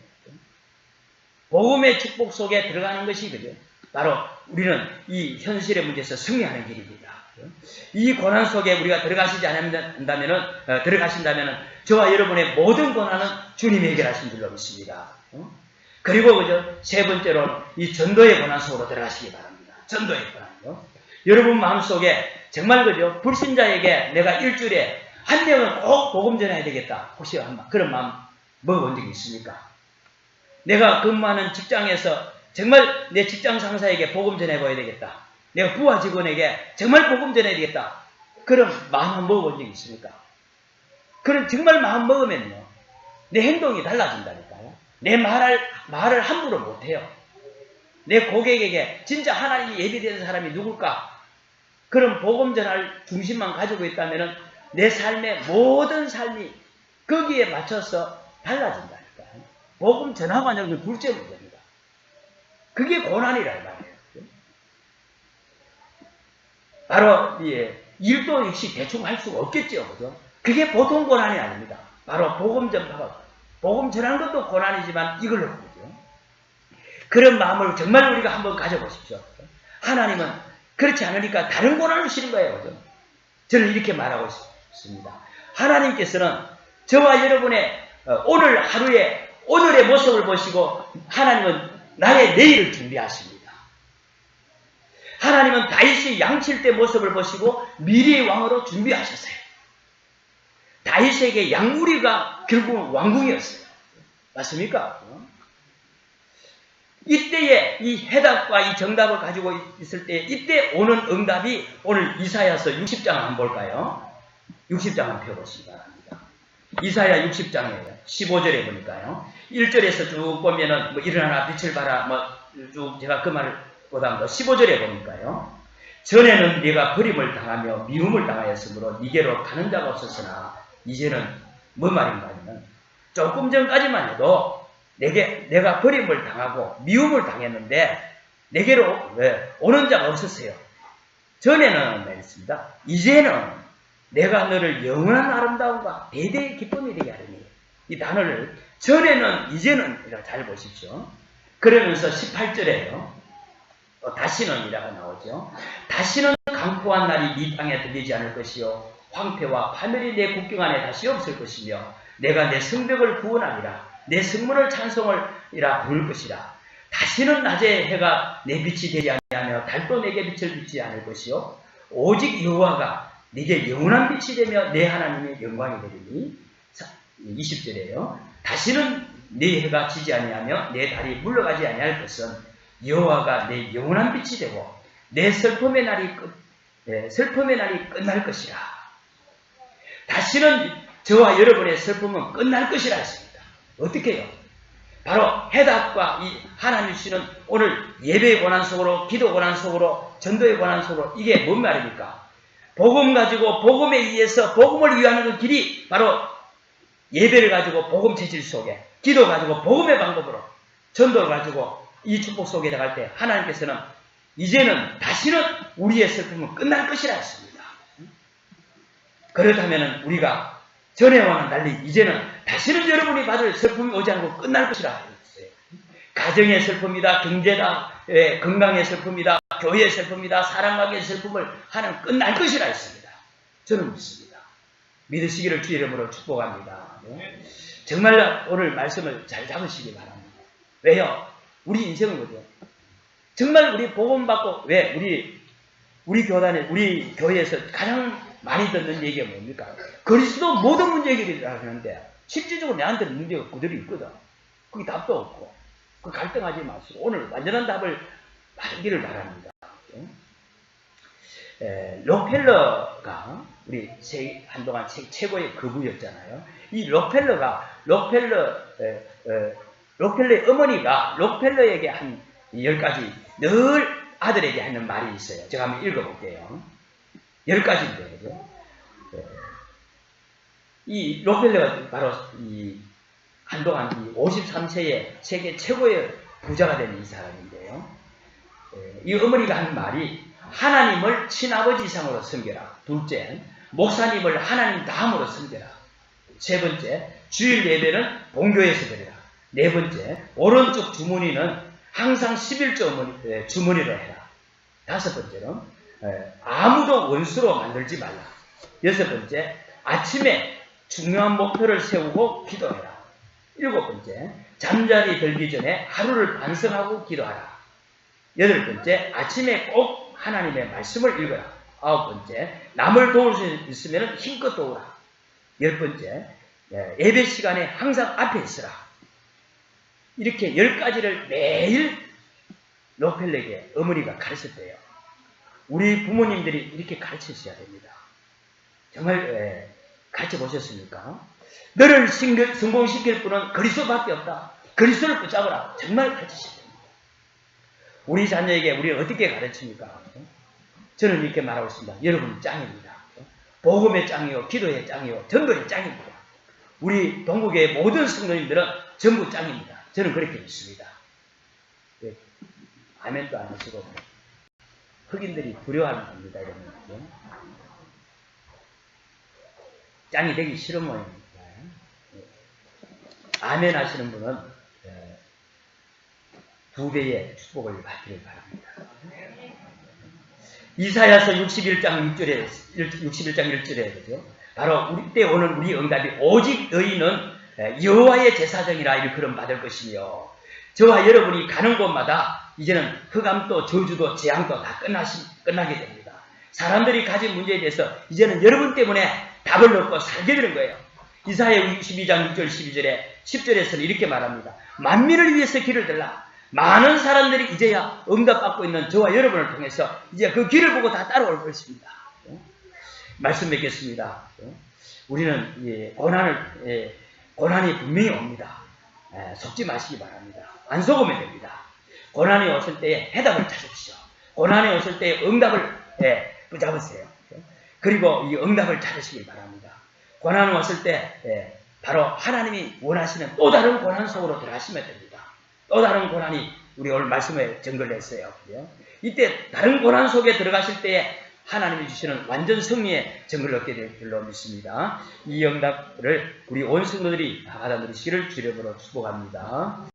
복음의 축복 속에 들어가는 것이 그죠? 바로 우리는 이 현실의 문제에서 승리하는 길입니다. 이 고난 속에 우리가 들어가신다면은 저와 여러분의 모든 고난은 주님이 해결하신 줄로 믿습니다. 그리고 그죠? 세 번째로 이 전도의 고난 속으로 들어가시기 바랍니다. 전도의 고난요. 여러분 마음속에 정말 그죠? 불신자에게 내가 일주일에 한 명은 꼭 복음 전해야 되겠다. 혹시 그런 마음 먹어본 적이 있습니까? 내가 근무하는 직장에서 정말 내 직장 상사에게 복음 전해봐야 되겠다. 내가 부하 직원에게 정말 복음 전해야 되겠다. 그런 마음을 먹어본 적이 있습니까? 그런 정말 마음 먹으면요. 내 행동이 달라진다니까요. 내 말을 함부로 못해요. 내 고객에게 진짜 하나님이 예비되는 사람이 누굴까? 그런 복음 전할 중심만 가지고 있다면 내 삶의 모든 삶이 거기에 맞춰서 달라진다니까요. 복음 전하고 하는 건 둘째 문제입니다. 그게 고난이란 말이에요. 바로 일도 역시 대충 할 수가 없겠죠. 그죠? 그게 보통 고난이 아닙니다. 바로 복음 전파가 복음 전하는 것도 고난이지만 이걸로 그러죠. 그런 마음을 정말 우리가 한번 가져보십시오. 하나님은 그렇지 않으니까 다른 고난을 주시는 거예요. 그죠? 저는 이렇게 말하고 싶습니다. 하나님께서는 저와 여러분의 오늘 하루에 오늘의 모습을 보시고 하나님은 나의 내일을 준비하십니다. 하나님은 다윗이 양칠 때 모습을 보시고 미래의 왕으로 준비하셨어요. 다윗에게 양우리가 결국은 왕궁이었어요. 맞습니까? 이때에 이 해답과 이 정답을 가지고 있을 때 이때 오는 응답이 오늘 이사야서 60장 한번 볼까요? 60장 한번 펴보시기 바랍니다. 이사야 60장이에요. 15절에 보니까요. 1절에서 쭉 보면은 뭐 일어나라 빛을 봐라 뭐 쭉 제가 그 말을 보다가 15절에 보니까요. 전에는 네가 버림을 당하며 미움을 당하였으므로 네게로 가는 자가 없었으나 이제는 뭐 말인가 하면 조금 전까지만 해도 내가 버림을 당하고 미움을 당했는데 내게로 오는 자가 없었어요. 전에는 말했습니다. 이제는 내가 너를 영원한 아름다움과 대대의 기쁨이 되게 하리니 이 단어를 전에는 이제는 잘 보십시오. 그러면서 18절에요. 다시는 이라고 나오죠. 다시는 강포한 날이 네 땅에 들리지 않을 것이요 황폐와 파멸이 내 국경 안에 다시 없을 것이며 내가 내 성벽을 구원하리라 내 성문을 찬송을이라 부를 것이라. 다시는 낮에 해가 내 빛이 되지 아니하며 달도 내게 빛을 비치지 않을 것이요 오직 여호와가 네게 영원한 빛이 되며 내 하나님의 영광이 되리니. 20절에요. 다시는 네 해가 지지 아니하며 내 달이 물러가지 아니할 것은 여호와가 내 영원한 빛이 되고 내 슬픔의 날이 끝날 것이라. 다시는 저와 여러분의 슬픔은 끝날 것이라 했습니다. 어떻게 해요? 바로 해답과 이 하나님 주시는 오늘 예배의 고난 속으로, 기도 고난 속으로, 전도의 고난 속으로, 이게 뭔 말입니까? 복음 가지고 복음에 의해서 복음을 위하는 그 길이 바로 예배를 가지고 복음 체질 속에, 기도 가지고 복음의 방법으로, 전도를 가지고 이 축복 속에 들어갈 때 하나님께서는 이제는 다시는 우리의 슬픔은 끝날 것이라 했습니다. 그렇다면 우리가 전에와는 달리 이제는 다시는 여러분이 받을 슬픔이 오지 않고 끝날 것이라 했어요. 가정의 슬픔이다, 경제다, 건강의 슬픔이다, 교회의 슬픔이다, 사랑관계의 슬픔을 하는 끝날 것이라 했습니다. 저는 믿습니다. 믿으시기를 주의 이름으로 축복합니다. 정말 오늘 말씀을 잘 잡으시기 바랍니다. 왜요? 우리 인생은 뭐죠? 정말 우리 복음 받고 왜 우리 교단에 우리 교회에서 가장 많이 듣는 얘기가 뭡니까? 그리스도 모든 문제 해결이라 하는데 실질적으로 내한테는 문제가 그대로 있거든. 그게 답도 없고 그 갈등하지 마시고 오늘 완전한 답을 받기를 바랍니다. 록펠러가 우리 한동안 최고의 거부였잖아요. 이 록펠러의 어머니가 록펠러에게 한 10가지 늘 아들에게 하는 말이 있어요. 제가 한번 읽어볼게요. 10가지인데, 그죠? 이 록펠러가 바로 한동안 53세의 세계 최고의 부자가 된 이 사람인데요. 이 어머니가 한 말이 하나님을 친아버지 이상으로 섬겨라. 둘째, 목사님을 하나님 다음으로 섬겨라. 세 번째, 주일 예배는 본교에서 드려라. 네 번째, 오른쪽 주머니는 항상 11조 주머니로 해라. 다섯 번째는 아무도 원수로 만들지 말라. 여섯 번째, 아침에 중요한 목표를 세우고 기도해라. 일곱 번째, 잠자리 들기 전에 하루를 반성하고 기도하라. 여덟 번째, 아침에 꼭 하나님의 말씀을 읽어라. 아홉 번째, 남을 도울 수 있으면 힘껏 도우라. 열 번째, 예배 시간에 항상 앞에 있으라. 이렇게 10가지를 매일 록펠러에게 어머니가 가르쳤대요. 우리 부모님들이 이렇게 가르치셔야 됩니다. 정말 가르쳐 보셨습니까? 너를 성공시킬 분은 그리스도밖에 없다. 그리스도를 붙잡으라. 정말 가르치셔야 됩니다. 우리 자녀에게 우리 어떻게 가르칩니까? 저는 이렇게 말하고 있습니다. 여러분 짱입니다. 복음의 짱이요, 기도의 짱이요, 전도의 짱입니다. 우리 동국의 모든 성도님들은 전부 짱입니다. 저는 그렇게 믿습니다. 아멘도 안 하시고 흑인들이 두려워하는 겁니다. 이러면 짱이 되기 싫은 모양입니다. 아멘 하시는 분은 2배의 축복을 받기를 바랍니다. 이사야서 61장 1절에 그죠? 바로 우리 때 오는 우리 응답이 오직 너희는 여호와의 제사장이라 일컬음 받을 것이며 저와 여러분이 가는 곳마다 이제는 흑암도 저주도 재앙도 다 끝나게 됩니다. 사람들이 가진 문제에 대해서 이제는 여러분 때문에 답을 얻고 살게 되는 거예요. 이사야 62장 6절 10절에서는 이렇게 말합니다. 만민을 위해서 길을 들라. 많은 사람들이 이제야 응답받고 있는 저와 여러분을 통해서 이제 그 길을 보고 다 따라올 것입니다. 말씀 맺겠습니다. 우리는 고난이 분명히 옵니다. 속지 마시기 바랍니다. 안 속으면 됩니다. 고난이 왔을 때에 해답을 찾으십시오. 고난이 왔을 때에 응답을 붙잡으세요. 그리고 이 응답을 찾으시기 바랍니다. 고난이 왔을 때 바로 하나님이 원하시는 또 다른 고난 속으로 들어가시면 됩니다. 또 다른 고난이 우리 오늘 말씀에 전거했어요. 이때 다른 고난 속에 들어가실 때에 하나님이 주시는 완전 승리의 증거를 얻게 될 줄로 믿습니다. 이 응답을 우리 온 성도들이 받아 누리시기를 주님으로 축복합니다.